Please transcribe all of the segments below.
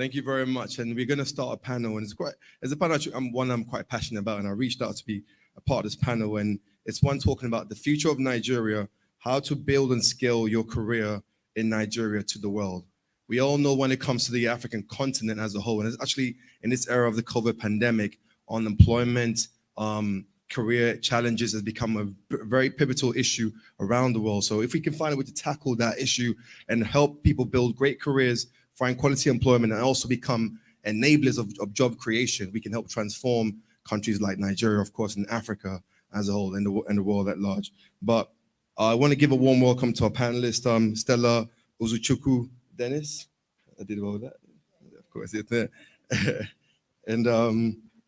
Thank you very much. And we're going to start a panel. And it's a panel I'm quite passionate about. And I reached out to be a part of this panel. And it's one talking about the future of Nigeria, how to build and scale your career in Nigeria to the world. We all know when it comes to the African continent as a whole, and it's actually in this era of the COVID pandemic, unemployment, career challenges has become a very pivotal issue around the world. So if we can find a way to tackle that issue and help people build great careers, find quality employment, and also become enablers of job creation, we can help transform countries like Nigeria, of course, and Africa as a whole, and the world at large. But I want to give a warm welcome to our panelists, Stella Uzuchukwu Dennis. I did well with that. Of course, it's there. and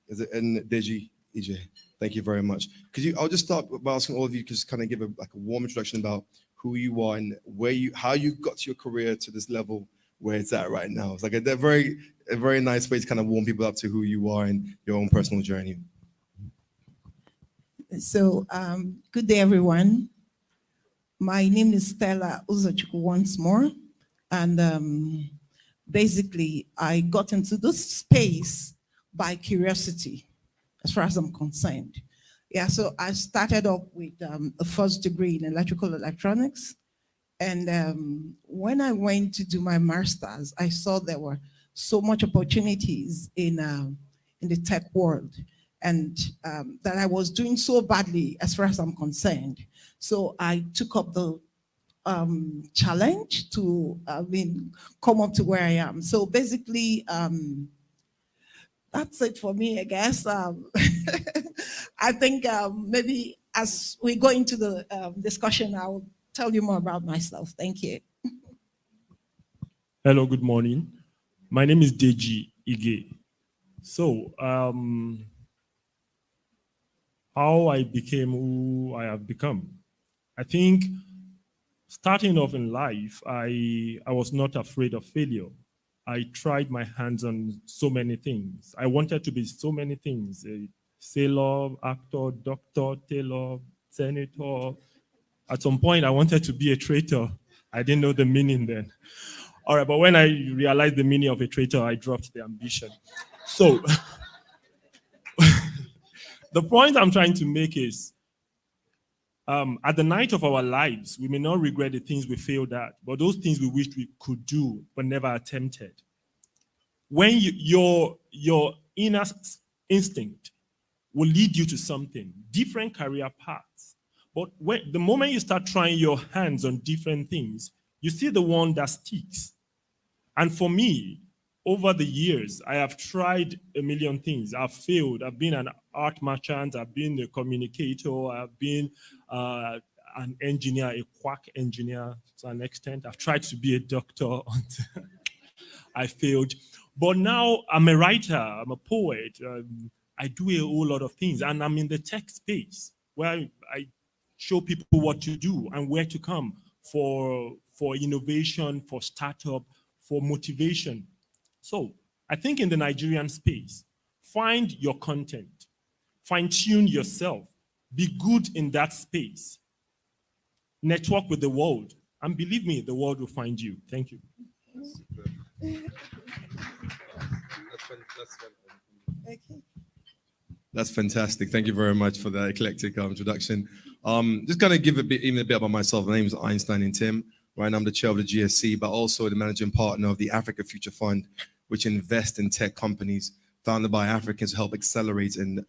Deji EJ. Thank you very much. I'll just start by asking all of you to just kind of give a warm introduction about who you are and how you got to your career to this level where it's at right now. It's like a very nice way to kind of warm people up to who you are and your own personal journey. So, good day, everyone. My name is Stella Uzochukwu once more. And basically, I got into this space by curiosity, as far as I'm concerned. Yeah, so I started off with a first degree in electrical electronics. And when I went to do my master's, I saw there were so much opportunities in the tech world, and that I was doing so badly as far as I'm concerned. So I took up the challenge to come up to where I am. So basically, that's it for me, I guess. I think maybe as we go into the discussion, I'll tell you more about myself. Thank you. Hello, good morning. My name is Deji Ige. So, how I became who I have become. I think starting off in life, I was not afraid of failure. I tried my hands on so many things. I wanted to be so many things: a sailor, actor, doctor, tailor, senator. At some point, I wanted to be a traitor. I didn't know the meaning then. All right, but when I realized the meaning of a traitor, I dropped the ambition. So, the point I'm trying to make is, at the night of our lives, we may not regret the things we failed at, but those things we wished we could do but never attempted. When your inner instinct will lead you to something, different career paths. But the moment you start trying your hands on different things, you see the one that sticks. And for me, over the years, I have tried a million things. I've failed. I've been an art merchant. I've been a communicator. I've been an engineer, a quack engineer to an extent. I've tried to be a doctor until I failed. But now I'm a writer. I'm a poet. I do a whole lot of things. And I'm in the tech space where I show people what to do and where to come for innovation, for startup, for motivation. So I think in the Nigerian space, find your content, fine-tune yourself, be good in that space, network with the world, and believe me, the world will find you. Thank you. That's fantastic. Thank you very much for that eclectic introduction. Just kind of give a bit about myself. My name is Einstein and Tim. Right now I'm the chair of the GSC, but also the managing partner of the Africa Future Fund, which invests in tech companies founded by Africans to help accelerate and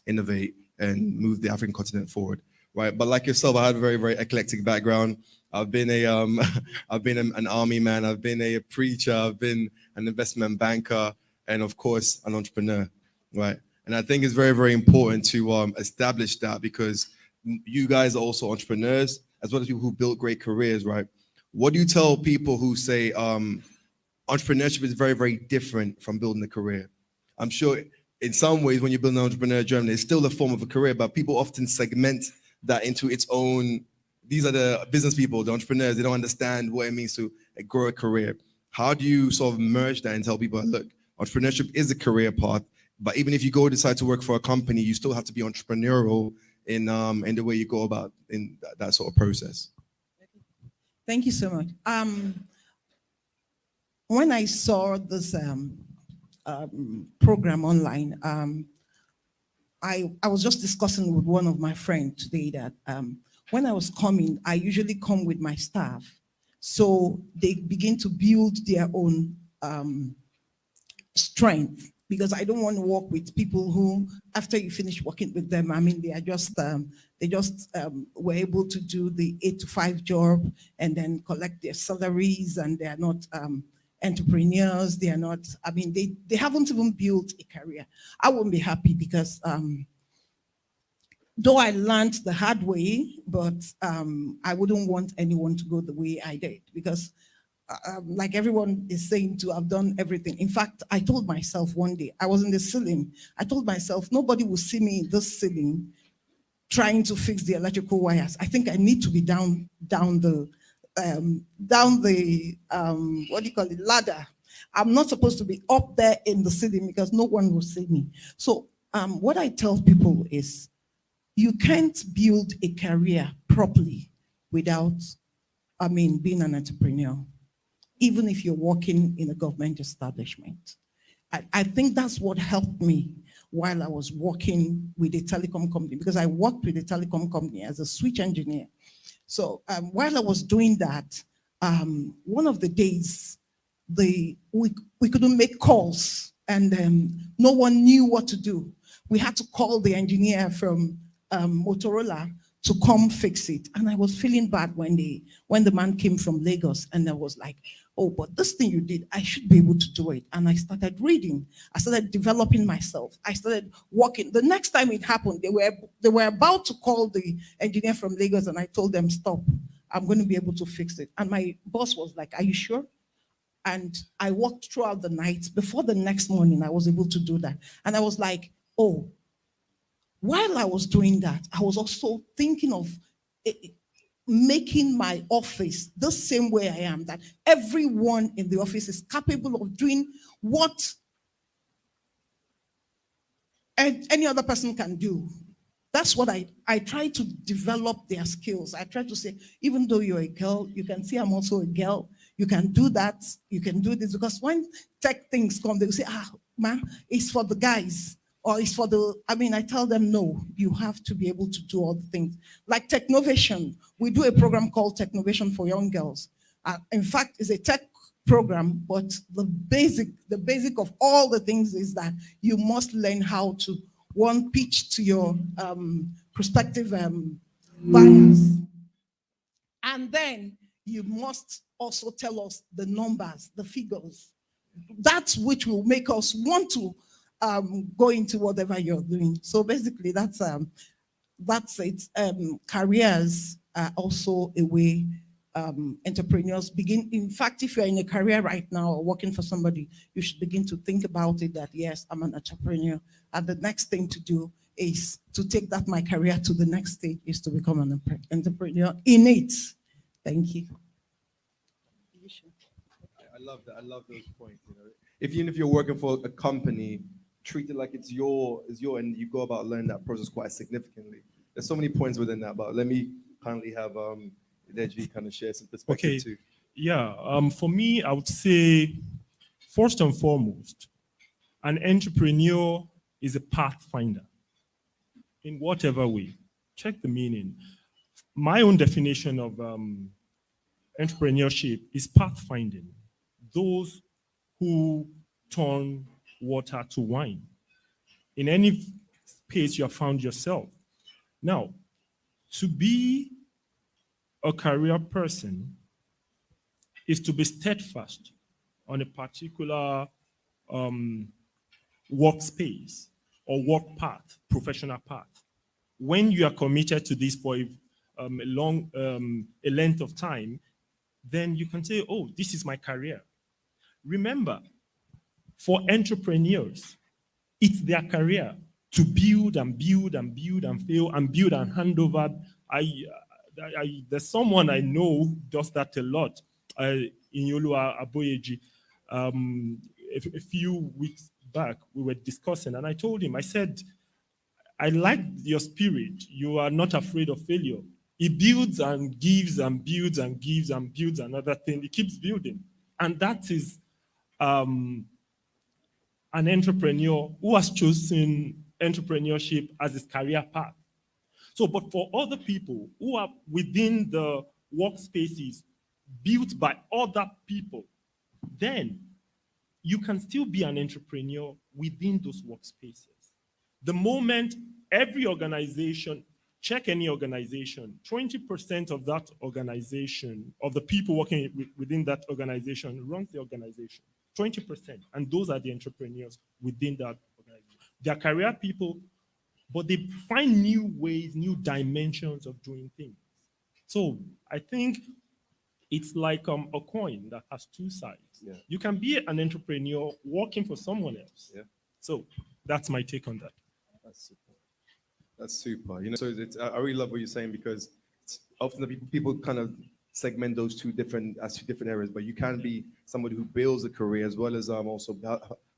innovate and move the African continent forward. Right, but like yourself, I had a very, very eclectic background. I've been an army man. I've been a preacher. I've been an investment banker, and of course, an entrepreneur. Right, and I think it's very, very important to establish that, because you guys are also entrepreneurs as well as people who build great careers. Right, what do you tell people who say entrepreneurship is very, very different from building a career? I'm sure in some ways when you build an entrepreneur journey, it's still a form of a career, but people often segment that into its own. These are the business people, the entrepreneurs. They don't understand what it means to grow a career. How do you sort of merge that and tell people, look, entrepreneurship is a career path, but even if you decide to work for a company, you still have to be entrepreneurial in the way you go about in that sort of process? Thank you so much. when I saw this program online, I was just discussing with one of my friends today that when I was coming, I usually come with my staff. So they begin to build their own strength, because I don't want to work with people who, after you finish working with them, I mean, they just were able to do the 8 to 5 job and then collect their salaries, and they are not entrepreneurs. They are not, I mean, they haven't even built a career. I wouldn't be happy, because though I learned the hard way, but I wouldn't want anyone to go the way I did, because like everyone is saying, to have done everything. In fact, I told myself one day, I was in the ceiling. I told myself, nobody will see me in this ceiling trying to fix the electrical wires. I think I need to be down the what do you call it, ladder. I'm not supposed to be up there in the ceiling, because no one will see me. So what I tell people is, you can't build a career properly without, being an entrepreneur, even if you're working in a government establishment. I think that's what helped me while I was working with a telecom company, because I worked with a telecom company as a switch engineer. So while I was doing that, one of the days, we couldn't make calls, and no one knew what to do. We had to call the engineer from Motorola to come fix it. And I was feeling bad when the man came from Lagos, and I was like, oh, but this thing you did, I should be able to do it. And I started reading. I started developing myself. I started working. The next time it happened, they were about to call the engineer from Lagos, and I told them, stop, I'm going to be able to fix it. And my boss was like, are you sure? And I worked throughout the night. Before the next morning, I was able to do that. And I was like, oh, while I was doing that, I was also thinking of making my office the same way I am, that everyone in the office is capable of doing what any other person can do. That's what I try to develop their skills. I try to say, even though you're a girl, you can see I'm also a girl. You can do that. You can do this. Because when tech things come, they will say, man, it's for the guys. Or it's for I tell them, no, you have to be able to do all the things. Like Technovation, we do a program called Technovation for young girls. In fact, it's a tech program, but the basic of all the things is that you must learn how to, one, pitch to your prospective buyers. And then you must also tell us the numbers, the figures. That's which will make us want to go into whatever you're doing. So basically, that's it. Careers are also a way entrepreneurs begin. In fact, if you're in a career right now or working for somebody, you should begin to think about it that, yes, I'm an entrepreneur. And the next thing to do is to take that my career to the next stage is to become an entrepreneur in it. Thank you. I love that. I love those points. Even if you're working for a company, treat it like it's your, and you go about learning that process quite significantly. There's so many points within that, but let me kindly have Deji kind of share some perspective too. Yeah, for me, I would say, first and foremost, an entrepreneur is a pathfinder in whatever way. Check the meaning. My own definition of entrepreneurship is pathfinding. Those who turn water to wine in any space you have found yourself. Now, to be a career person is to be steadfast on a particular workspace or work path, professional path. When you are committed to this for a length of time, then you can say, oh, this is my career. Remember, for entrepreneurs, it's their career to build and build and build and fail and build and hand over. There's someone I know who does that a lot, in Yolua Aboyeji. A few weeks back, we were discussing, and I told him, I said, I like your spirit. You are not afraid of failure. He builds and gives and builds and gives and builds another thing. He keeps building. And that is an entrepreneur who has chosen entrepreneurship as his career path. So, but for other people who are within the workspaces built by other people, then you can still be an entrepreneur within those workspaces. The moment every organization, check any organization, 20% of that organization, of the people working within that organization, runs the organization. 20%. And those are the entrepreneurs within that organization. They are career people, but they find new ways, new dimensions of doing things. So I think it's like a coin that has two sides. Yeah. You can be an entrepreneur working for someone else. Yeah. So that's my take on that. That's super. That's super. You know, so I really love what you're saying, because often the people kind of segment those two different areas, but you can be somebody who builds a career as well as also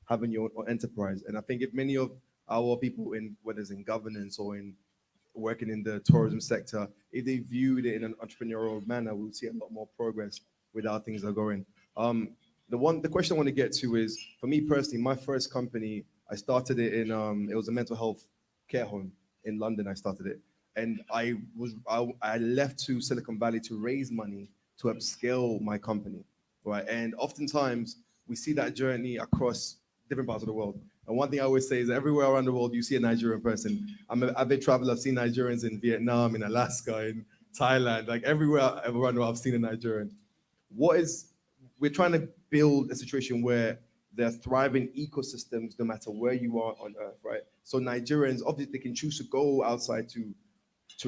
having your own enterprise. And I think if many of our people in, whether it's in governance or in working in the tourism sector, if they viewed it in an entrepreneurial manner, we'll see a lot more progress with how things are going. The question I want to get to is, for me personally, my first company, I started it in it was a mental health care home in London. I started it, and I left to Silicon Valley to raise money to upscale my company, right? And oftentimes we see that journey across different parts of the world. And one thing I always say is that everywhere around the world, you see a Nigerian person. I'm an avid traveler. I've seen Nigerians in Vietnam, in Alaska, in Thailand, like everywhere around the world, I've seen a Nigerian. We're trying to build a situation where there are thriving ecosystems no matter where you are on earth, right? So Nigerians, obviously, they can choose to go outside to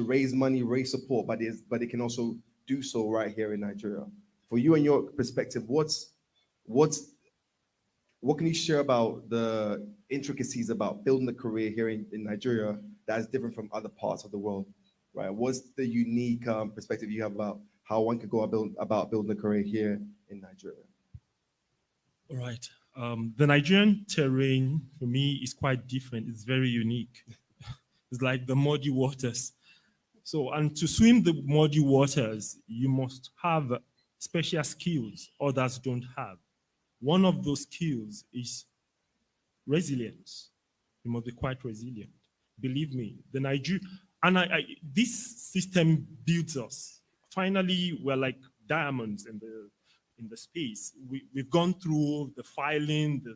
raise money, raise support, but they can also do so right here in Nigeria. For you and your perspective, what can you share about the intricacies about building a career here in Nigeria that is different from other parts of the world, right? What's the unique perspective you have about how one could go about building a career here in Nigeria? All right. The Nigerian terrain for me is quite different. It's very unique. It's like the muddy waters. So, and to swim the muddy waters, you must have special skills others don't have. One of those skills is resilience. You must be quite resilient. Believe me, this system builds us. Finally, we're like diamonds in the space. We've gone through the filing, the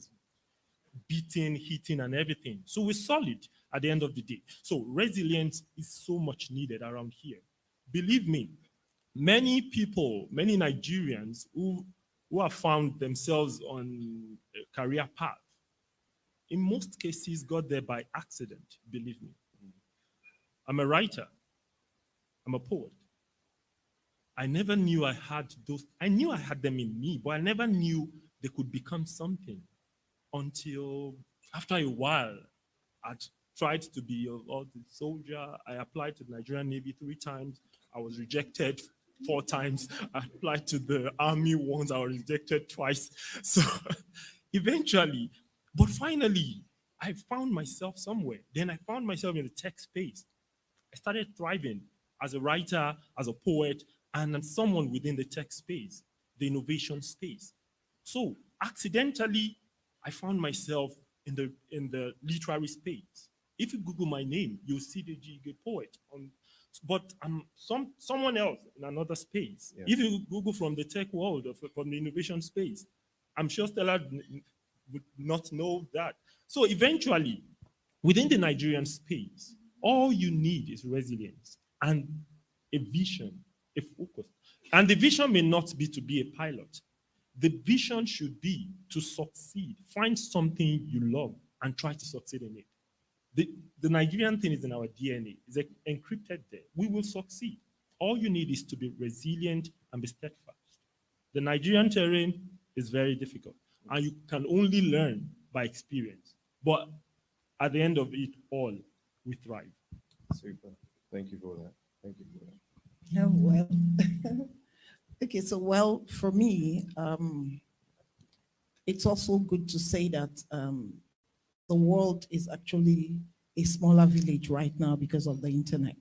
beating, hitting, and everything. So we're solid at the end of the day. So resilience is so much needed around here. Believe me, many people, many Nigerians who have found themselves on a career path, in most cases got there by accident, believe me. I'm a writer. I'm a poet. I never knew I had those. I knew I had them in me, but I never knew they could become something until after a while. I'd tried to be a soldier. I applied to the Nigerian Navy 3 times. I was rejected 4 times. I applied to the Army once. I was rejected twice. So eventually, but finally, I found myself somewhere. Then I found myself in the tech space. I started thriving as a writer, as a poet, and as someone within the tech space, the innovation space. So accidentally, I found myself in the literary space. If you Google my name, you'll see the G poet. But I'm someone else in another space. Yeah. If you Google from the tech world or from the innovation space, I'm sure Stella would not know that. So eventually, within the Nigerian space, all you need is resilience and a vision, a focus. And the vision may not be to be a pilot. The vision should be to succeed. Find something you love and try to succeed in it. The Nigerian thing is in our DNA. It's encrypted there. We will succeed. All you need is to be resilient and be steadfast. The Nigerian terrain is very difficult, and you can only learn by experience. But at the end of it all, we thrive. Super. Thank you for that. Thank you for that. Oh, well. Okay, so well, for me, it's also good to say that the world is actually a smaller village right now because of the internet.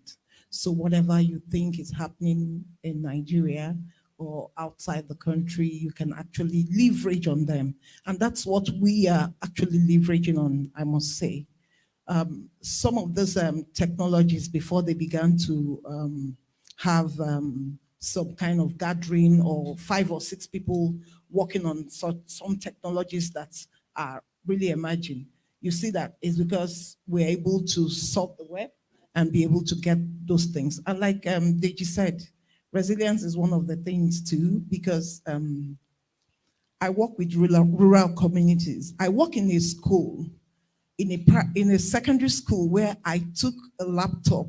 So whatever you think is happening in Nigeria or outside the country, you can actually leverage on them. And that's what we are actually leveraging on, I must say. Some of those technologies, before they began to have some kind of gathering or 5 or 6 people working on some technologies that are really emerging, you see that is because we're able to solve the web and be able to get those things. And like Deji said, resilience is one of the things too, because I work with rural communities. I work in a school, in a secondary school, where I took a laptop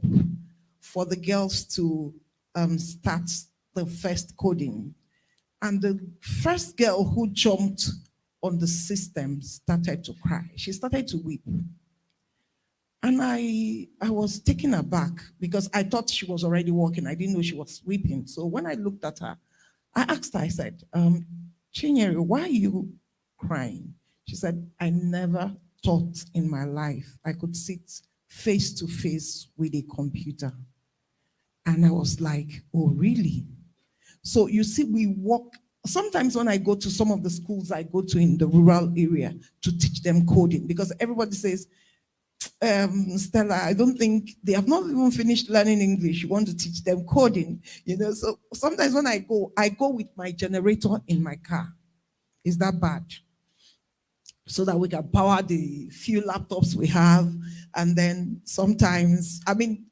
for the girls to start the first coding. And the first girl who jumped on the system started to cry. She started to weep. And I was taken aback because I thought she was already working. I didn't know she was weeping. So when I looked at her, I asked her, I said, Chinyere, why are you crying? She said, I never thought in my life I could sit face to face with a computer. And I was like, oh, really? So you see, we work. Sometimes when I go to some of the schools I go to in the rural area to teach them coding, because everybody says, Stella, I don't think they have not even finished learning English. You want to teach them coding, you know? So sometimes when I go with my generator in my car. Is that bad? So that we can power the few laptops we have. And then sometimes, I mean,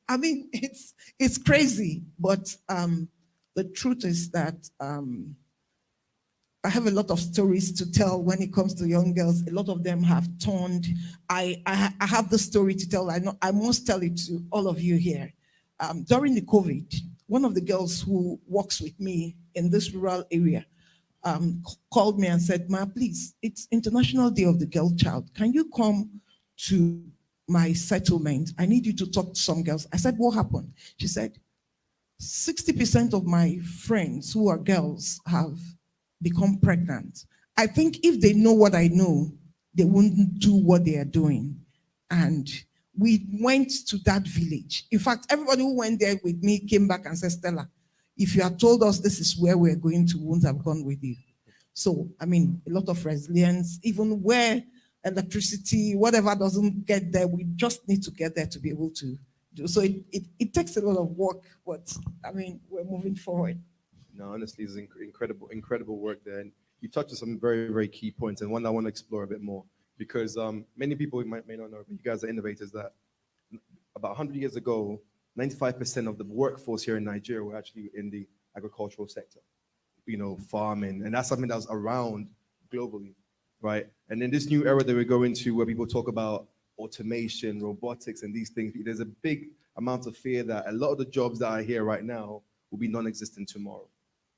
it's crazy, but the truth is that I have a lot of stories to tell when it comes to young girls. A lot of them have turned. I have the story to tell. I know I must tell it to all of you here. During the COVID, one of the girls who works with me in this rural area called me and said, Ma, please, it's International Day of the Girl Child. Can you come to my settlement? I need you to talk to some girls. I said, what happened? She said, 60% of my friends who are girls have become pregnant. I think if they know what I know, they wouldn't do what they are doing. And we went to that village. In fact, everybody who went there with me came back and said, Stella, if you had told us this is where we're going to, we wouldn't have gone with you. So, I mean, a lot of resilience, even where electricity, whatever doesn't get there, we just need to get there to be able to do. So it takes a lot of work, but I mean, we're moving forward. No, honestly, it's incredible work there. And you touched on some very, very key points, and one I want to explore a bit more, because many people may not know, but you guys are innovators. That about 100 years ago, 95% of the workforce here in Nigeria were actually in the agricultural sector, you know, farming, and that's something that was around globally, right? And in this new era that we're going to, where people talk about automation, robotics, and these things, there's a big amount of fear that a lot of the jobs that are here right now will be non-existent tomorrow,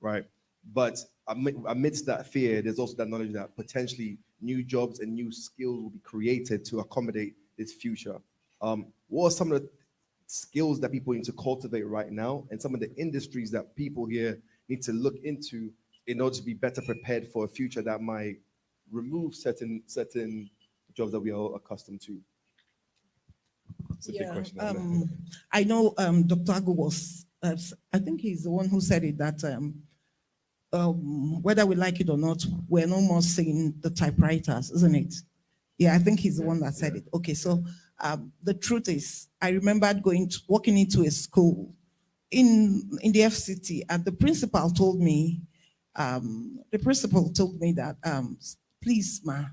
right? But amidst that fear, there's also that knowledge that potentially new jobs and new skills will be created to accommodate this future. What are some of the skills that people need to cultivate right now, and some of the industries that people here need to look into in order to be better prepared for a future that might remove certain jobs that we are accustomed to? It's a big question. I know Dr. Agu was, I think he's the one who said it, that whether we like it or not, we're no more seeing the typewriters, isn't it? Yeah, I think he's the one that said it. Okay, so the truth is, I remembered walking into a school in the FCT, and the principal told me that, please, ma,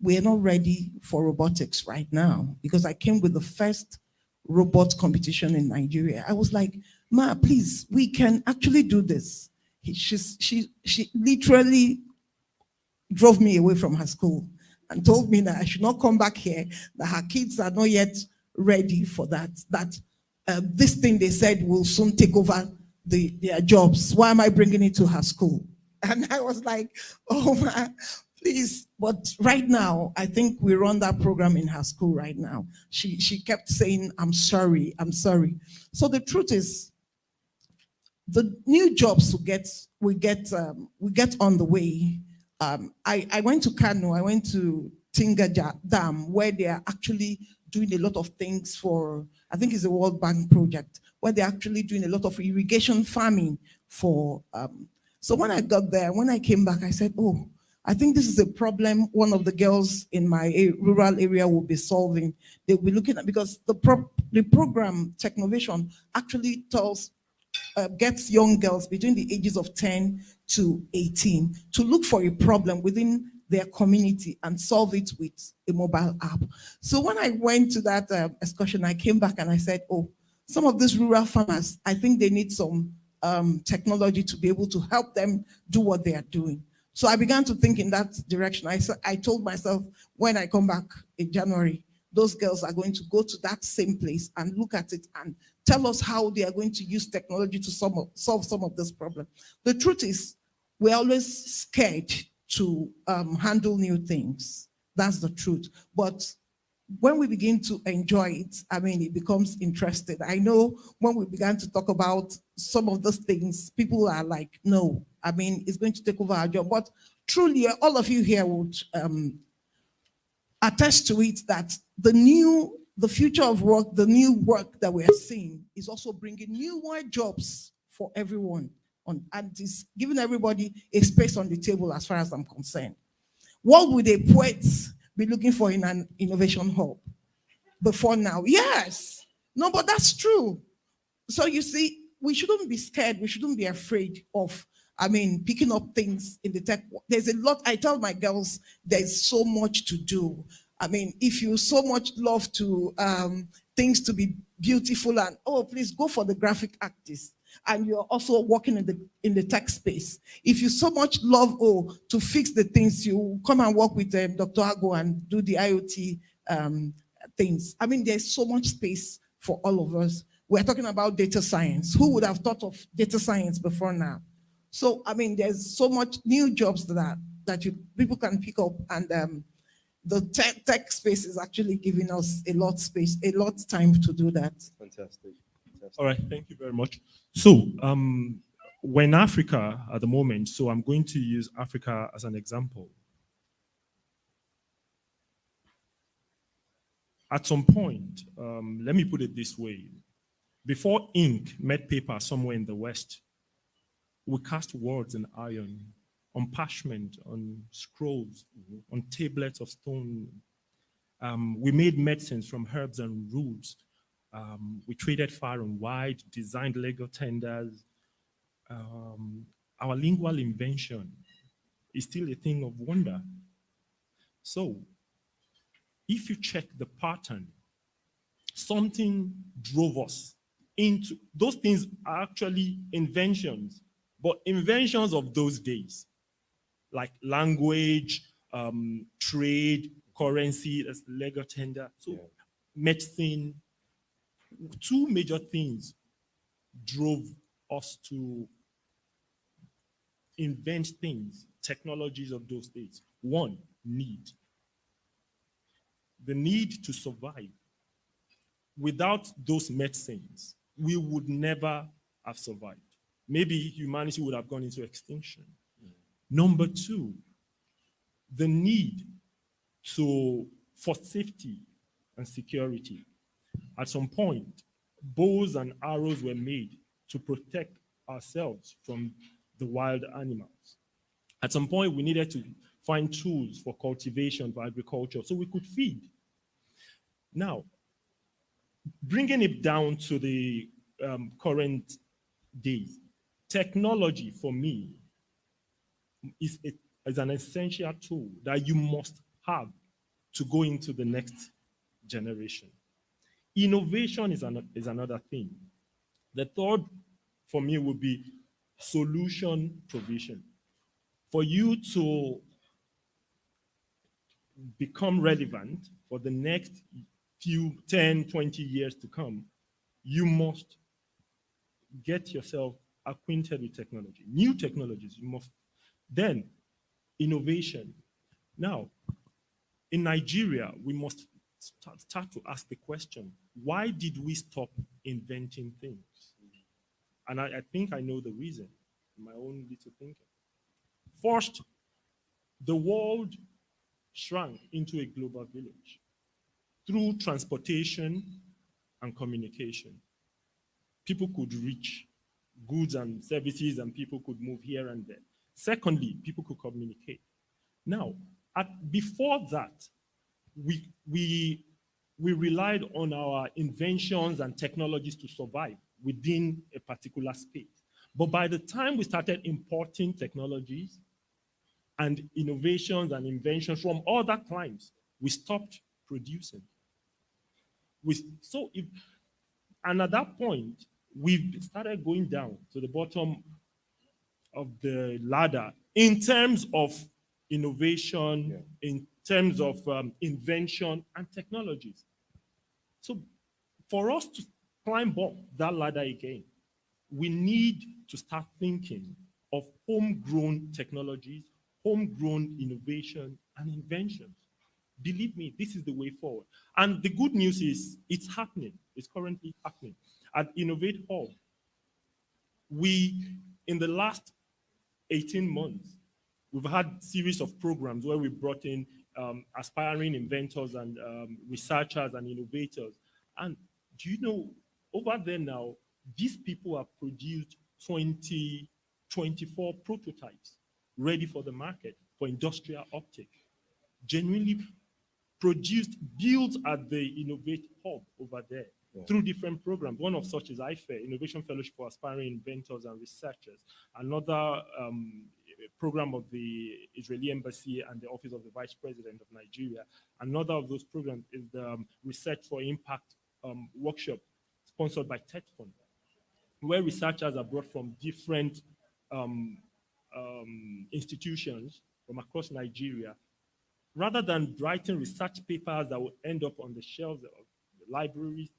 we're not ready for robotics right now, because I came with the first robot competition in Nigeria. I was like, ma, please, we can actually do this. She literally drove me away from her school and told me that I should not come back here, that her kids are not yet ready for that, this thing they said will soon take over their jobs. Why am I bringing it to her school? And I was like, oh, man, please. But right now, I think we run that program in her school right now. She kept saying, I'm sorry. So the truth is, the new jobs we get on the way. I went to Kano, I went to Tinga Dam, where they are actually doing a lot of things for, I think it's a World Bank project, where they're actually doing a lot of irrigation farming for So when I got there, when I came back, I said, oh, I think this is a problem one of the girls in my rural area will be solving. They'll be looking at, because the program, Technovation, actually gets young girls between the ages of 10 to 18 to look for a problem within their community and solve it with a mobile app. So when I went to that excursion, I came back and I said, oh, some of these rural farmers, I think they need some technology to be able to help them do what they are doing. So I began to think in that direction. I told myself, when I come back in January, those girls are going to go to that same place and look at it and tell us how they are going to use technology to solve some of this problem. The truth is, we're always scared to handle new things. That's the truth. But when we begin to enjoy it, I mean, it becomes interesting. I know when we began to talk about some of those things, people are like, no, I mean, it's going to take over our job. But truly, all of you here would attest to it that the future of work, the new work that we are seeing is also bringing newer jobs for everyone and is giving everybody a space on the table as far as I'm concerned. What would a poet be looking for in an innovation hub before now? Yes. No, but that's true. So you see, we shouldn't be scared. We shouldn't be afraid of, I mean, picking up things in the tech. There's a lot. I tell my girls, there's so much to do. I mean, if you so much love to things to be beautiful and, oh, please go for the graphic artist. And you're also working in the tech space. If you so much love, oh, to fix the things, you come and work with Dr. Ago and do the IoT things. I mean, there's so much space for all of us. We're talking about data science. Who would have thought of data science before now? So, I mean, there's so much new jobs that people can pick up, and the tech space is actually giving us a lot space, a lot time to do that. Fantastic. All right, thank you very much. So, we're in Africa at the moment, so I'm going to use Africa as an example. At some point, let me put it this way. Before ink met paper somewhere in the West, we cast words in iron, on parchment, on scrolls, on tablets of stone. We made medicines from herbs and roots. We traded far and wide, designed legal tenders. Our lingual invention is still a thing of wonder. So, if you check the pattern, something drove us into those things are actually inventions, but inventions of those days, like language, trade, currency, that's legal tender. So, medicine, two major things drove us to invent things, technologies of those days. One, need. The need to survive. Without those medicines, we would never have survived. Maybe humanity would have gone into extinction. Number two, the need for safety and security. At some point, bows and arrows were made to protect ourselves from the wild animals. At some point, we needed to find tools for cultivation, for agriculture, so we could feed. Now, bringing it down to the current days, technology for me is an essential tool that you must have to go into the next generation. Innovation is another thing. The third for me would be solution provision. For you to become relevant for the next few 10, 20 years to come, you must get yourself acquainted with technology, new technologies. You must then innovation. Now, in Nigeria, we must start to ask the question, why did we stop inventing things? And I think I know the reason, in my own little thinking. First, the world shrank into a global village through transportation and communication. People could reach goods and services and people could move here and there. Secondly, people could communicate. Now, before that, we relied on our inventions and technologies to survive within a particular space. But by the time we started importing technologies and innovations and inventions from other climes, we stopped producing. And at that point, we started going down to the bottom of the ladder in terms of innovation, in terms of invention and technologies. So for us to climb up that ladder again, we need to start thinking of homegrown technologies, homegrown innovation and inventions. Believe me, this is the way forward. And the good news is it's happening. It's currently happening. At Innovate Hub, in the last 18 months, we've had series of programs where we brought in aspiring inventors and researchers and innovators. And do you know, over there now, these people have produced 24 prototypes ready for the market for industrial uptake. Genuinely produced, built at the Innovate Hub over there through different programs. One of such is IFE, Innovation Fellowship for Aspiring Inventors and Researchers. Another program of the Israeli Embassy and the Office of the Vice President of Nigeria. Another of those programs is the Research for Impact workshop sponsored by TED Fund, where researchers are brought from different institutions from across Nigeria. Rather than writing research papers that will end up on the shelves of the libraries,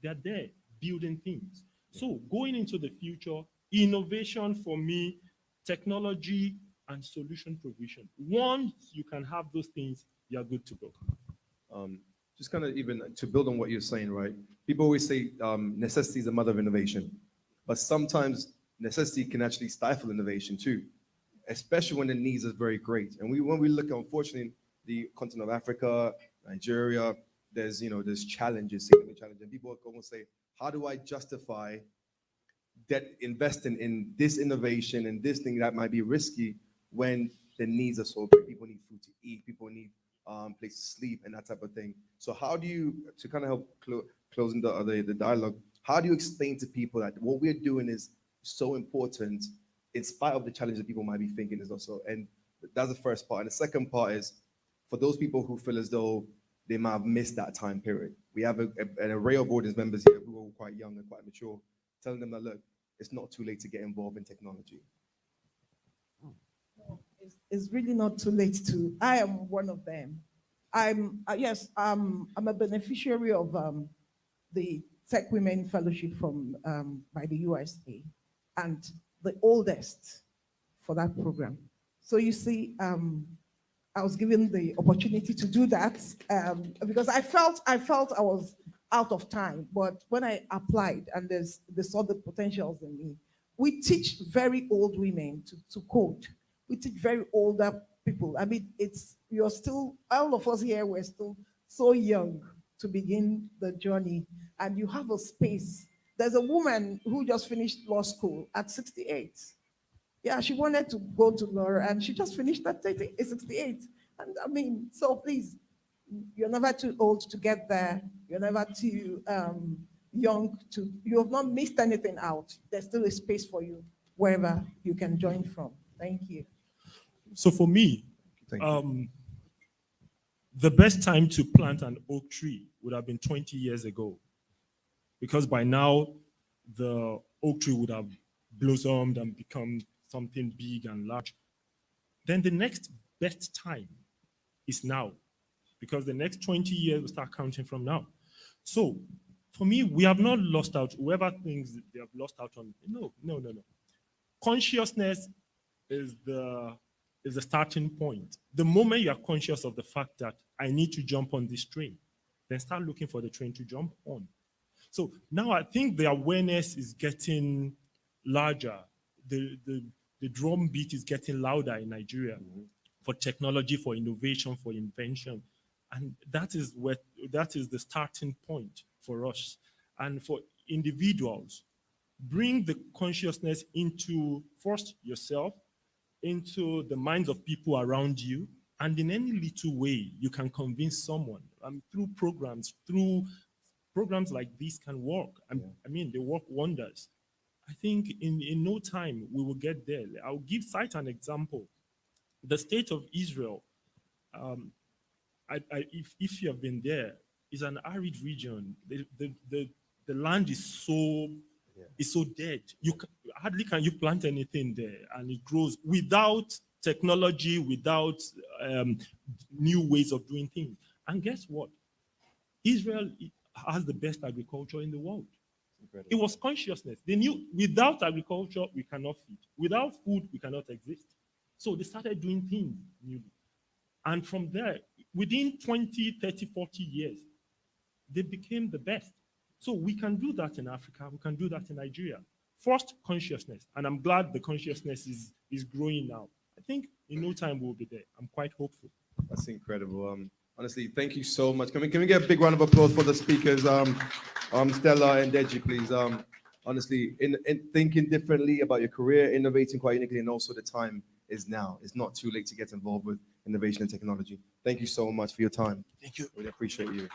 they're there building things. So going into the future, innovation for me, technology and solution provision. Once you can have those things, you're good to go. Just kind of even to build on what you're saying, right? People always say necessity is the mother of innovation, but sometimes necessity can actually stifle innovation too, especially when the needs are very great. And when we look at, unfortunately, the continent of Africa, Nigeria, there's challenges, significant challenges. And people are going to say, how do I justify that investing in this innovation and this thing that might be risky when the needs are so great? People need food to eat, people need place to sleep and that type of thing. So how do you, to kind of help closing the dialogue, how do you explain to people that what we're doing is so important in spite of the challenge that people might be thinking is also, and that's the first part. And the second part is, for those people who feel as though they might have missed that time period, we have an array of audience members here who are quite young and quite mature, telling them that, look, it's not too late to get involved in technology. It's really not too late to. I am one of them. I'm a beneficiary of the Tech Women Fellowship from by the USA, and the oldest for that program. So you see, I was given the opportunity to do that because I felt I was out of time. But when I applied and they saw the potentials in me, we teach very old women to code. We teach very older people. I mean, you're still, all of us here, we're still so young to begin the journey, and you have a space. There's a woman who just finished law school at 68. Yeah, she wanted to go to law, and she just finished at 68. And I mean, so please, you're never too old to get there. You're never too young to, you have not missed anything out. There's still a space for you wherever you can join from. Thank you. So for me, the best time to plant an oak tree would have been 20 years ago, because by now the oak tree would have blossomed and become something big and large. Then the next best time is now, because the next 20 years will start counting from now. So for me, we have not lost out. Whoever thinks they have lost out on, no. Consciousness is the starting point. The moment you are conscious of the fact that I need to jump on this train, then start looking for the train to jump on. So now I think the awareness is getting larger. The drum beat is getting louder in Nigeria for technology, for innovation, for invention. And that is the starting point for us. And for individuals, bring the consciousness into first yourself, into the minds of people around you, and in any little way you can convince someone. Through programs like this can work. I mean, they work wonders. I think in no time we will get there. I'll cite an example. The state of Israel, if you have been there, is an arid region. The land is so dead. Hardly can you plant anything there, and it grows without technology, without new ways of doing things. And guess what? Israel has the best agriculture in the world. It was consciousness. They knew without agriculture, we cannot feed. Without food, we cannot exist. So they started doing things newly. And from there, within 20, 30, 40 years, they became the best. So we can do that in Africa. We can do that in Nigeria. First, consciousness. And I'm glad the consciousness is growing now. I think in no time we'll be there. I'm quite hopeful. That's incredible. Honestly, thank you so much. Can we get a big round of applause for the speakers? Stella and Deji, please. Honestly, in thinking differently about your career, innovating quite uniquely, and also the time is now. It's not too late to get involved with innovation and technology. Thank you so much for your time. Thank you. Really appreciate you.